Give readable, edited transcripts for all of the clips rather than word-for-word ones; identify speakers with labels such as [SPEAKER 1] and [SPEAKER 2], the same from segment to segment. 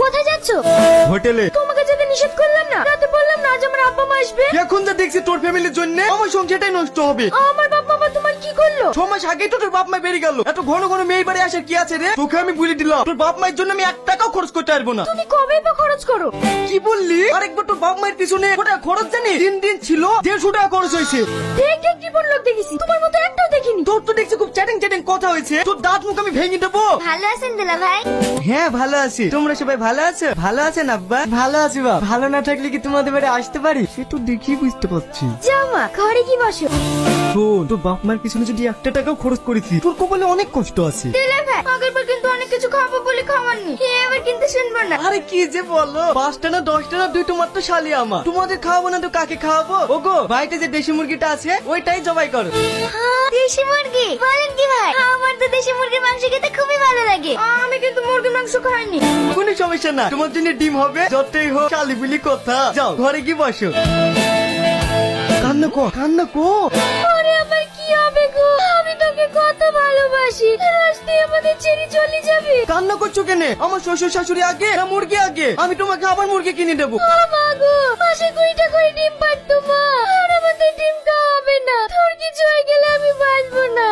[SPEAKER 1] কোথায় যাচ্ছো?
[SPEAKER 2] হোটেলে।
[SPEAKER 1] তোমাকে যেতে নিষেধ করলাম না? রাতে বললাম না আজ আমার আব্বা মা আসবে।
[SPEAKER 2] এখন যা দেখছি তোর ফ্যামিলির জন্য আমার সংসারটাই নষ্ট হবে।
[SPEAKER 1] আমার বাবা মা তোমার কি করলো?
[SPEAKER 2] 6 মাস আগেই তো তোর বাপ মা বেরিয়ে গেল। এত ঘন ঘন মেয়ে বাড়ি আসার কি আছে রে? তোকে আমি বলে দিলাম তোর বাপ মায়ের জন্য আমি 1 টাকাও খরচ করতে পারবো না।
[SPEAKER 1] তুমি কবে বা খরচ করো?
[SPEAKER 2] কি বললি? আরেকবার তোর বাপ মায়ের পিছনে ওটা খরচ জানি 3 দিন ছিল 150 টাকা খরচ হয়েছে।
[SPEAKER 1] দেখ কি বড় লোক দেখেছি, তোমার মতো একটাও দেখিনি।
[SPEAKER 2] তোর তো দেখছি খুব চ্যাটিং চ্যাটিং কথা হয়েছে। তোর দাঁত মুখ আমি ভেঙে দেবো।
[SPEAKER 1] ভালো আছেন দুলা ভাই?
[SPEAKER 2] হ্যাঁ ভালো আছি। তোমরা সবাই ভালো আছো? ভালো আছেন আব্বা? ভালো আছি বাপ। ভালো না থাকলে কি তোমাদের বাড়ি আসতে পারি? সে তো দেখি বুঝতে পারছি।
[SPEAKER 1] যাও মা ঘরে কি বসো।
[SPEAKER 2] শোন, তোর বাপ মার পিছনে যদি 1 টাকাও খরচ করেছি তোর কপালে অনেক কষ্ট আছে।
[SPEAKER 1] দুলা ভাই আগেরবার কিন্তু অনেক কিছু খাবো বলে খাওয়াননি, এবার কিন্তু শুনবো না।
[SPEAKER 2] আরে কি যে বলো, 5টা না 10টা না 2 মাত্র শালি আমার। তোমাদের খাওয়াবো না তো কাকে খাওয়াবো? ওগো বাড়িতে যে দেশি মুরগিটা আছে ওইটাই জবাই করো।
[SPEAKER 1] দেশি মুরগি বলেন কি ভাই? আমার তো দেশি মুরগির মাংস খেতে খুবই ভালো লাগে। আমি কিন্তু মুরগির মাংস খাইনি।
[SPEAKER 2] কোনো সমস্যা না, তোমার জন্য ডিম হবে। যতই হোক শালি বলি কথা। যাও ঘরে কি বসো। কান্না কো কান্না কো।
[SPEAKER 1] আরে আমার কি হবে গো? আমি তোকে কত ভালোবাসি, রাস্তায় আমাদের ছেড়ে চলে যাবে।
[SPEAKER 2] কান্না করছো কেন? আমার শ্বশুর শাশুড়ি আগে না মুরগি আগে? আমি তোমাকে আবার মুরগি কিনে দেবো।
[SPEAKER 1] ও মা গো, মাসে 2টা করে ডিম পারতো মা, আর আমাদের ডিম খাওয়াবে না। তোর কিছু হয়ে গেলে আমি বাঁচবো না।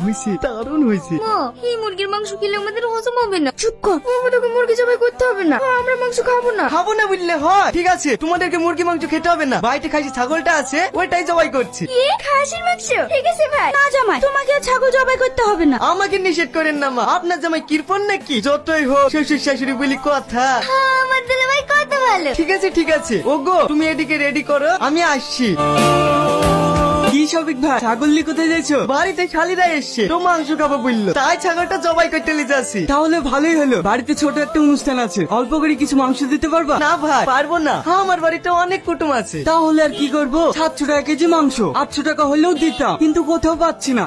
[SPEAKER 2] হয়েছে দারুণ হয়েছে।
[SPEAKER 1] মা এই মুরগির মাংস খেলে আমাদের হজম হবে না। চুপ কর, আমাদেরকে মুরগি জবাই করতে হবে না। আমরা মাংস খাবো না।
[SPEAKER 2] খাবো না বললে হয়? ঠিক আছে, তোমাদেরকে মুরগি মাংস খেতে হবে না। বাড়িতে খাসি ছাগলটা আছে ওইটাই জবাই করছি।
[SPEAKER 1] কি খাসির মাংস? ঠিক আছে ভাই। না জামাই, তোমাকে আর ছাগল জবাই করতে হবে না।
[SPEAKER 2] আমাকে নিষেধ করেন না মা। আপনার জামাই কিরপন নাকি? যতই হোক শ্বশুর শাশুড়ি বলি কথা।
[SPEAKER 1] আমার দুলা ভাই কত ভালো।
[SPEAKER 2] ঠিক আছে ওগো তুমি এদিকে রেডি করো, আমি আসছি। কি সবিক ভাই, ছাগল নিয়ে কোথায় যাইছো? বাড়িতে শালিরা এসছে তো মাংস খাবো বললো, তাই ছাগলটা জবাই করতে নিয়ে যাচ্ছি।
[SPEAKER 3] তাহলে ভালোই হলো, বাড়িতে ছোট একটা অনুষ্ঠান আছে, অল্প করে কিছু মাংস দিতে পারবা?
[SPEAKER 2] না ভাই পারবো না, আমার বাড়িতে অনেক কুটুম আছে।
[SPEAKER 3] তাহলে আর কি করবো, 700 টাকা কেজি মাংস, 800 টাকা হলেও দিতাম, কিন্তু কোথাও পাচ্ছি না।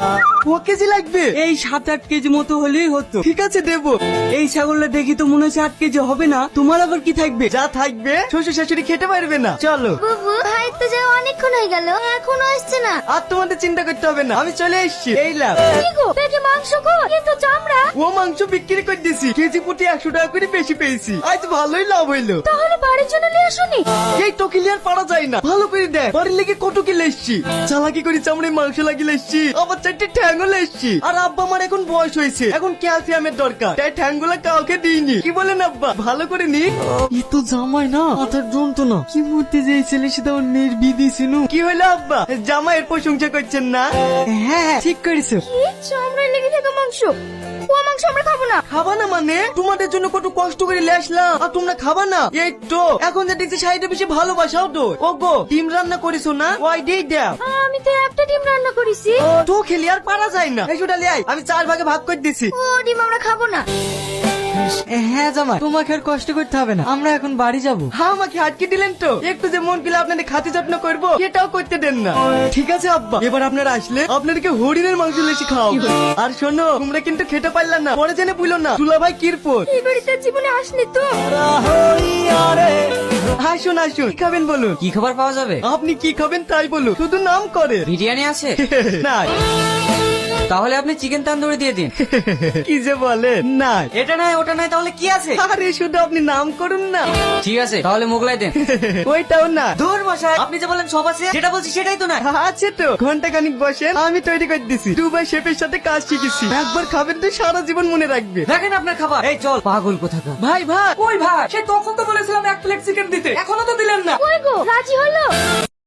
[SPEAKER 2] ক কেজি লাগবে?
[SPEAKER 3] এই 7-8 কেজি মতো হলেই হতো।
[SPEAKER 2] ঠিক আছে দেবো।
[SPEAKER 3] এই ছাগলটা দেখি তো মনে হচ্ছে 8 কেজি হবে না। তোমার আবার কি থাকবে?
[SPEAKER 2] যা থাকবে শ্বশুর শাশুড়ি খেতে পারবে না। চলো।
[SPEAKER 1] বুবু ভাই তো যা অনেকক্ষণ হয়ে গেল, এখনো আসছে না।
[SPEAKER 2] আর তোমাদের চিন্তা করতে হবে না, আমি চলে এসেছি। এই লাভ।
[SPEAKER 1] কি গো পেটে মাংস গো, এ তো চামড়া।
[SPEAKER 2] ও মাংস বিক্রি করে দিছি, কেজি প্রতি 100 টাকা করে বেশি পেয়েছি। আজ ভালোই লাভ হইলো।
[SPEAKER 1] তাহলে বাড়ির জন্য নিয়ে আসুনি?
[SPEAKER 2] এই তো ক্লিয়ার পারা যায় না, ভালো করে দেখ। বাড়ির লেগে কত কিলো এসছি, চালাকি করে চামড়ে মাংস লাগিয়ে এসছি, আবার 4টে ঠ্যাঙ্গল এসছি। আর আব্বা আমার এখন বয়স হয়েছে, এখন ক্যালসিয়ামের দরকার, তাই ঠ্যাঙ্গুলা কাউকে দিইনি। কি বলেন আব্বা, ভালো করে নি?
[SPEAKER 3] এ তো জামাই না, মাথার যন্ত্রণা। কি মূর্তি যে ছেলে সেটা নির্বিধি ছিল।
[SPEAKER 2] কি হইলো আব্বা, জামাইয়ের প্রশংসা করছেন না?
[SPEAKER 3] হ্যাঁ ঠিক করেছো।
[SPEAKER 1] কি চামড়ায় লেগে থাকা মাংস? ও মাংস আমরা খাবো না।
[SPEAKER 2] খাবা না মানে? তোমাদের জন্য কত কষ্ট করে নিয়ে আসলাম আর তোমরা খাবা না? এই তো এখন যে দেখছি শাড়িটা বেশি ভালোবাসাও তো। ও গো ডিম রান্না করিছো না? ওই দিয়ে দাও।
[SPEAKER 1] আমি তো একটা ডিম রান্না করেছি।
[SPEAKER 2] তো খেলি আর পারা যায় না। এই ডালি আই, আমি 4 ভাগে ভাগ করে দিছি।
[SPEAKER 1] ও ডিম আমরা খাবো না।
[SPEAKER 3] হ্যাঁ জামাই, তোমাকে আর কষ্ট করতে হবে না, আমরা এখন বাড়ি যাব।
[SPEAKER 2] হ্যাঁ আমাকে আটকে দিলেন তো, একটু যে মন পেলে আপনাদের খাতি যত্ন করবো এটাও করতে দেন না। ঠিক আছে আব্বা, এবার আপনারা আসলে আপনাদেরকে হরিণের মাংস লেসি খাও। আর শোনো তোমরা কিন্তু খেতে পারলাম না, পরে জেনে বুঝলো না দুলা ভাই কিরপর।
[SPEAKER 1] এই বাড়িতে জীবনে আসলি তো?
[SPEAKER 2] আসুন আসুন, কি খাবেন বলুন?
[SPEAKER 3] কি খাবার পাওয়া যাবে?
[SPEAKER 2] আপনি কি খাবেন তাই বলুন, শুধু নাম করে।
[SPEAKER 3] বিরিয়ানি আছে?
[SPEAKER 2] না।
[SPEAKER 3] তাহলে আপনি চিকেন তান্দুরি দিয়ে দিন।
[SPEAKER 2] কি যে বলেন না।
[SPEAKER 3] এটা নাই ওটা নাই, তাহলে কি আছে?
[SPEAKER 2] আরে শুধু আপনি নাম করুন না।
[SPEAKER 3] ঠিক আছে তাহলে মোগলাই দেন।
[SPEAKER 2] ওইটাও না।
[SPEAKER 3] ধুর মশাই, আপনি যে বলেন সব আছে, যেটা বলছি সেটাই তো না।
[SPEAKER 2] আছে তো, ঘন্টা খানিক বসেন, আমি তৈরি করে দিছি। দুবার শেফের সাথে কাজ শিখেছি, একবার খাবেন তো সারা জীবন মনে রাখবে।
[SPEAKER 3] দেখেন আপনার খাবার। এই চল পাগল কোথাকার।
[SPEAKER 2] ভাই ভাই
[SPEAKER 3] ওই ভাই, সে তখন তো বলেছিলাম 1 প্লেট চিকেন দিতে, এখনো তো দিলেন না।
[SPEAKER 1] কই গো রাজি হলো?